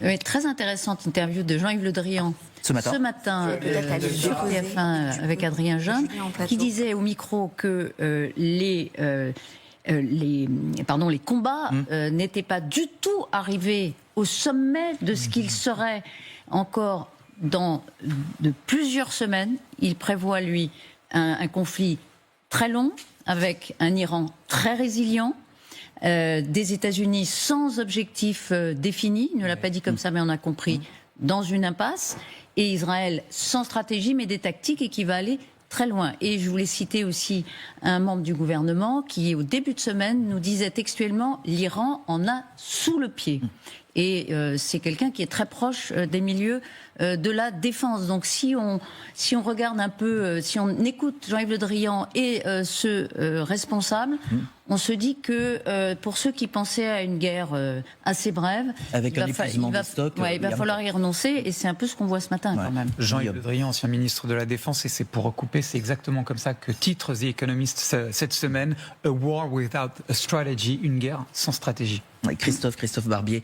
Oui, très intéressante interview de Jean-Yves Le Drian Ce matin sur TF1 avec Adrien Jeune, qui disait au micro que les combats n'étaient pas du tout arrivés au sommet de ce qu'ils seraient encore dans de plusieurs semaines. Il prévoit, lui, un conflit très long, avec un Iran très résilient, des États-Unis sans objectif défini, il ne l'a pas dit comme ça, mais on a compris, dans une impasse, et Israël sans stratégie, mais des tactiques, et qui va aller très loin. Et je voulais citer aussi un membre du gouvernement qui, au début de semaine, nous disait textuellement « l'Iran en a sous le pied ». Et c'est quelqu'un qui est très proche des milieux de la défense. Donc si on regarde un peu, si on écoute Jean-Yves Le Drian et ce responsable, on se dit que pour ceux qui pensaient à une guerre assez brève, avec un épuisement des stocks, il va falloir y renoncer, et c'est un peu ce qu'on voit ce matin quand même. Jean-Yves Le Drian, ancien ministre de la Défense, et c'est pour recouper, c'est exactement comme ça que titre The Economist cette semaine, A War Without a Strategy, une guerre sans stratégie. Christophe Barbier.